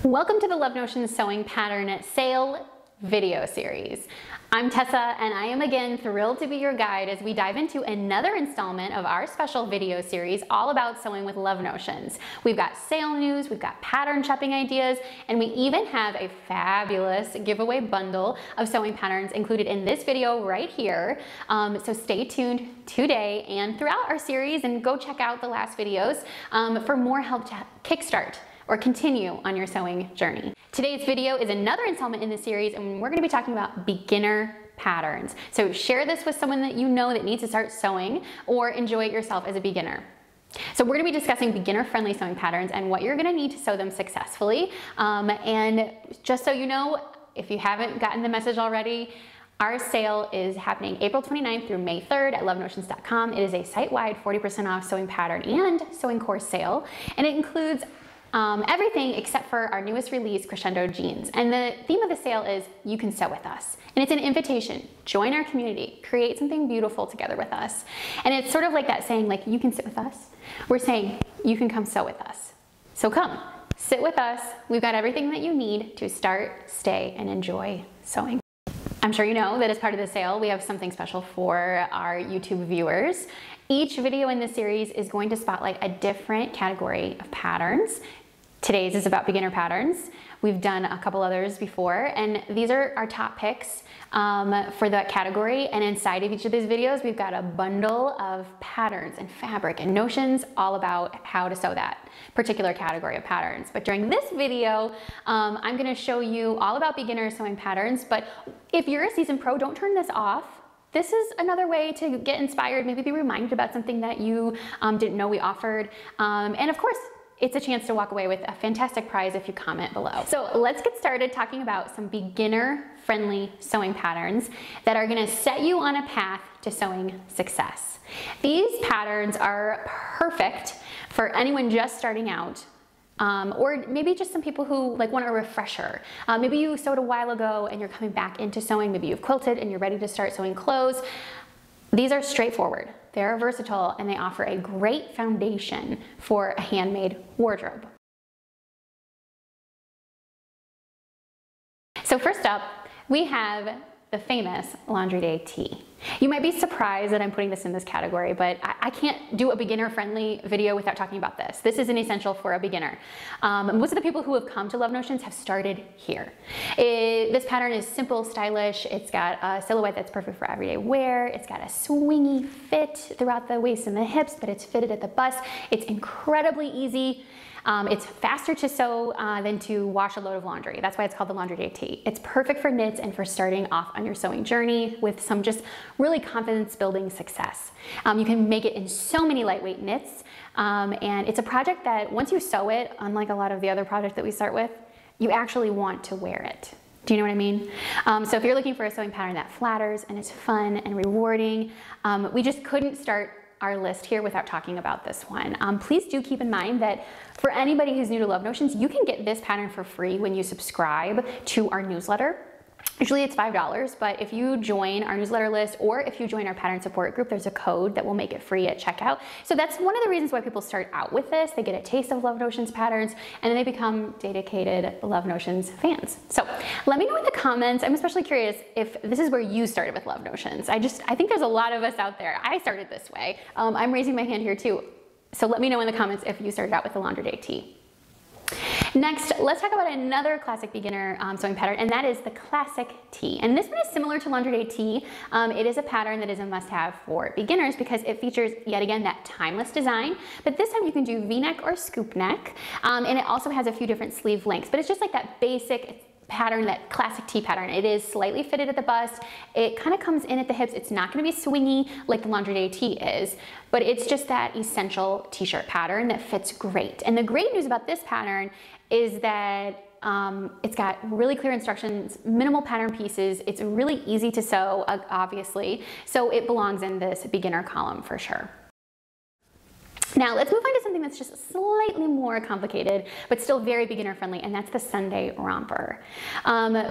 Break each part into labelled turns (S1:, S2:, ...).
S1: Welcome to the Love Notions Sewing Pattern Sale video series. I'm Tessa and I am again thrilled to be your guide as we dive into another installment of our special video series all about sewing with Love Notions. We've got sale news, we've got pattern shopping ideas, and we even have a fabulous giveaway bundle of sewing patterns included in this video right here. So stay tuned today and throughout our series and go check out the last videos for more help to kickstart or continue on your sewing journey. Today's video is another installment in the series and we're gonna be talking about beginner patterns. So share this with someone that you know that needs to start sewing or enjoy it yourself as a beginner. So we're gonna be discussing beginner-friendly sewing patterns and what you're gonna need to sew them successfully. And just so you know, if you haven't gotten the message already, our sale is happening April 29th through May 3rd at lovenotions.com. It is a site-wide 40% off sewing pattern and sewing course sale, and it includes everything except for our newest release, Crescendo Jeans. And the theme of the sale is you can sew with us. And it's an invitation. Join our community, create something beautiful together with us. And it's sort of like that saying, like, you can sit with us. We're saying you can come sew with us. So come, sit with us. We've got everything that you need to start, stay, and enjoy sewing. I'm sure you know that as part of the sale, we have something special for our YouTube viewers. Each video in this series is going to spotlight a different category of patterns. Today's is about beginner patterns. We've done a couple others before, and these are our top picks for that category. And inside of each of these videos, we've got a bundle of patterns and fabric and notions all about how to sew that particular category of patterns. But during this video, I'm gonna show you all about beginner sewing patterns. But if you're a seasoned pro, don't turn this off. This is another way to get inspired, maybe be reminded about something that you didn't know we offered. And of course, it's a chance to walk away with a fantastic prize if you comment below. So let's get started talking about some beginner-friendly sewing patterns that are gonna set you on a path to sewing success. These patterns are perfect for anyone just starting out, or maybe just some people who want a refresher. Maybe you sewed a while ago and you're coming back into sewing. Maybe you've quilted and you're ready to start sewing clothes. These are straightforward. They're versatile and they offer a great foundation for a handmade wardrobe. So first up, we have the famous Laundry Day Tee. You might be surprised that I'm putting this in this category, but I can't do a beginner-friendly video without talking about this. This is an essential for a beginner. Most of the people who have come to Love Notions have started here. This pattern is simple, stylish. It's got a silhouette that's perfect for everyday wear. It's got a swingy fit throughout the waist and the hips, but it's fitted at the bust. It's incredibly easy. It's faster to sew than to wash a load of laundry. That's why it's called the Laundry Day Tee. It's perfect for knits and for starting off on your sewing journey with some just really confidence building success. You can make it in so many lightweight knits, and it's a project that once you sew it, unlike a lot of the other projects that we start with, you actually want to wear it. Do you know what I mean? So if you're looking for a sewing pattern that flatters and is fun and rewarding, we just couldn't start our list here without talking about this one. Please do keep in mind that for anybody who's new to Love Notions, you can get this pattern for free when you subscribe to our newsletter. Usually it's $5, but if you join our newsletter list or if you join our pattern support group, there's a code that will make it free at checkout. So that's one of the reasons why people start out with this. They get a taste of Love Notions patterns and then they become dedicated Love Notions fans. So let me know in the comments. I'm especially curious if this is where you started with Love Notions. I think there's a lot of us out there. I started this way. I'm raising my hand here too. So let me know in the comments if you started out with the Laundry Day Tee. Next, let's talk about another classic beginner sewing pattern, and that is the Classic Tee. And this one is similar to Laundry Day Tee. It is a pattern that is a must-have for beginners because it features, yet again, that timeless design. But this time you can do V-neck or scoop neck, and it also has a few different sleeve lengths. But it's just like that basic pattern, that classic tee pattern. It is slightly fitted at the bust. It kind of comes in at the hips. It's not going to be swingy like the Laundry Day Tee is, but it's just that essential t-shirt pattern that fits great. And the great news about this pattern is that it's got really clear instructions, minimal pattern pieces. It's really easy to sew, obviously, so it belongs in this beginner column for sure. Now let's move on to something that's just slightly more complicated, but still very beginner friendly, and that's the Sunday Romper.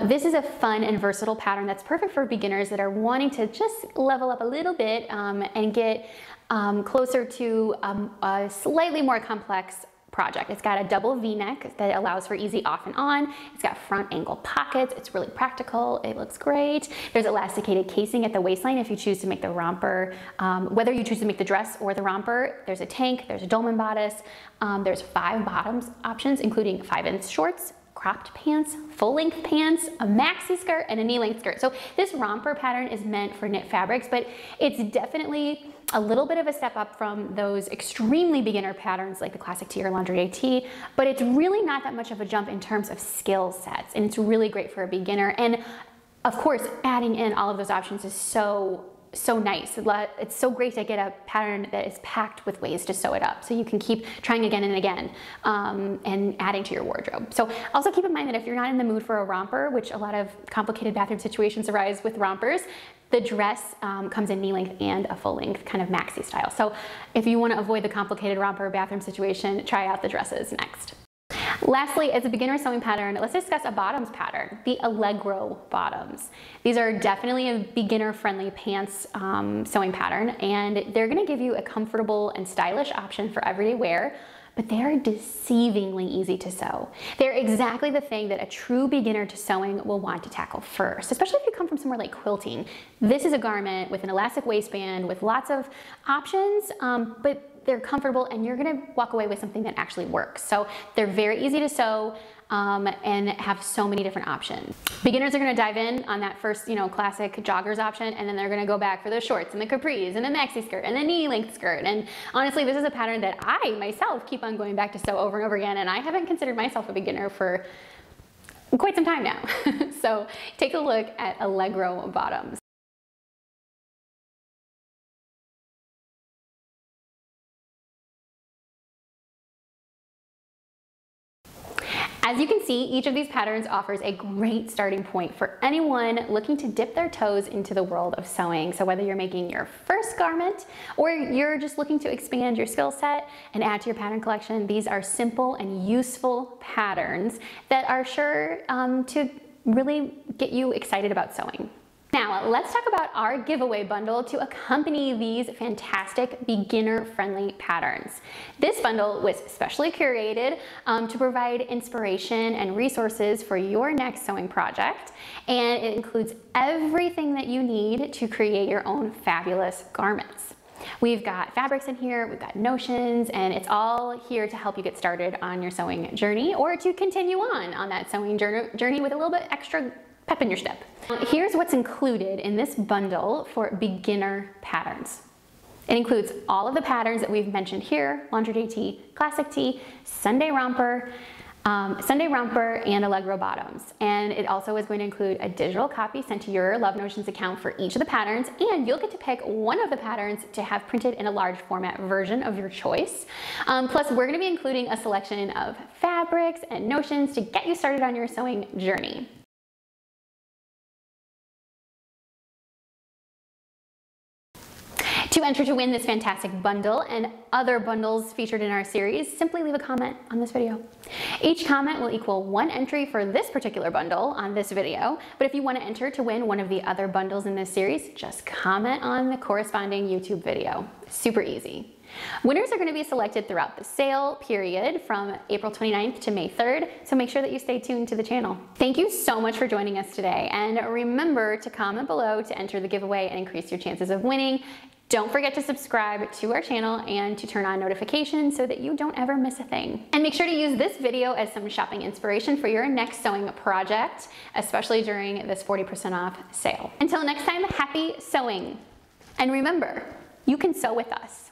S1: This is a fun and versatile pattern that's perfect for beginners that are wanting to just level up a little bit and get closer to a slightly more complex project. It's got a double V-neck that allows for easy off and on. It's got front angle pockets. It's really practical. It looks great. There's elasticated casing at the waistline if you choose to make the romper. Whether you choose to make the dress or the romper, there's a tank, there's a dolman bodice. There's 5 bottoms options, including 5-inch shorts, cropped pants, full-length pants, a maxi skirt, and a knee-length skirt. So this romper pattern is meant for knit fabrics, but it's definitely a little bit of a step up from those extremely beginner patterns like the classic tee or lingerie tee, but it's really not that much of a jump in terms of skill sets, and it's really great for a beginner. And of course, adding in all of those options is so nice. It's so great to get a pattern that is packed with ways to sew it up, so you can keep trying again and again and adding to your wardrobe. So also keep in mind that if you're not in the mood for a romper, which a lot of complicated bathroom situations arise with rompers, the dress comes in knee length and a full length kind of maxi style. So if you want to avoid the complicated romper bathroom situation, try out the dresses next. Lastly, as a beginner sewing pattern, let's discuss a bottoms pattern, the Allegro Bottoms. These are definitely a beginner-friendly pants sewing pattern, and they're gonna give you a comfortable and stylish option for everyday wear, but they are deceivingly easy to sew. They're exactly the thing that a true beginner to sewing will want to tackle first, especially if you come from somewhere like quilting. This is a garment with an elastic waistband with lots of options, but they're comfortable and you're gonna walk away with something that actually works. So they're very easy to sew and have so many different options. Beginners are gonna dive in on that first, classic joggers option, and then they're gonna go back for the shorts and the capris and the maxi skirt and the knee length skirt. And honestly, this is a pattern that I myself keep on going back to sew over and over again, and I haven't considered myself a beginner for quite some time now. So take a look at Allegro Bottoms. As you can see, each of these patterns offers a great starting point for anyone looking to dip their toes into the world of sewing. So whether you're making your first garment or you're just looking to expand your skill set and add to your pattern collection, these are simple and useful patterns that are sure to really get you excited about sewing. Now, let's talk about our giveaway bundle to accompany these fantastic beginner-friendly patterns. This bundle was specially curated to provide inspiration and resources for your next sewing project, and it includes everything that you need to create your own fabulous garments. We've got fabrics in here, we've got notions, and it's all here to help you get started on your sewing journey or to continue on that sewing journey with a little bit extra pep in your step. Here's what's included in this bundle for beginner patterns. It includes all of the patterns that we've mentioned here: lingerie tee, classic tee, Sunday romper, and Allegro Bottoms. And it also is going to include a digital copy sent to your Love Notions account for each of the patterns, and you'll get to pick one of the patterns to have printed in a large format version of your choice. Plus, we're going to be including a selection of fabrics and notions to get you started on your sewing journey. To enter to win this fantastic bundle and other bundles featured in our series, simply leave a comment on this video. Each comment will equal 1 entry for this particular bundle on this video, but if you want to enter to win one of the other bundles in this series, just comment on the corresponding YouTube video. Super easy. Winners are going to be selected throughout the sale period from April 29th to May 3rd, so make sure that you stay tuned to the channel. Thank you so much for joining us today, and remember to comment below to enter the giveaway and increase your chances of winning. Don't forget to subscribe to our channel and to turn on notifications so that you don't ever miss a thing. And make sure to use this video as some shopping inspiration for your next sewing project, especially during this 40% off sale. Until next time, happy sewing! And remember, you can sew with us.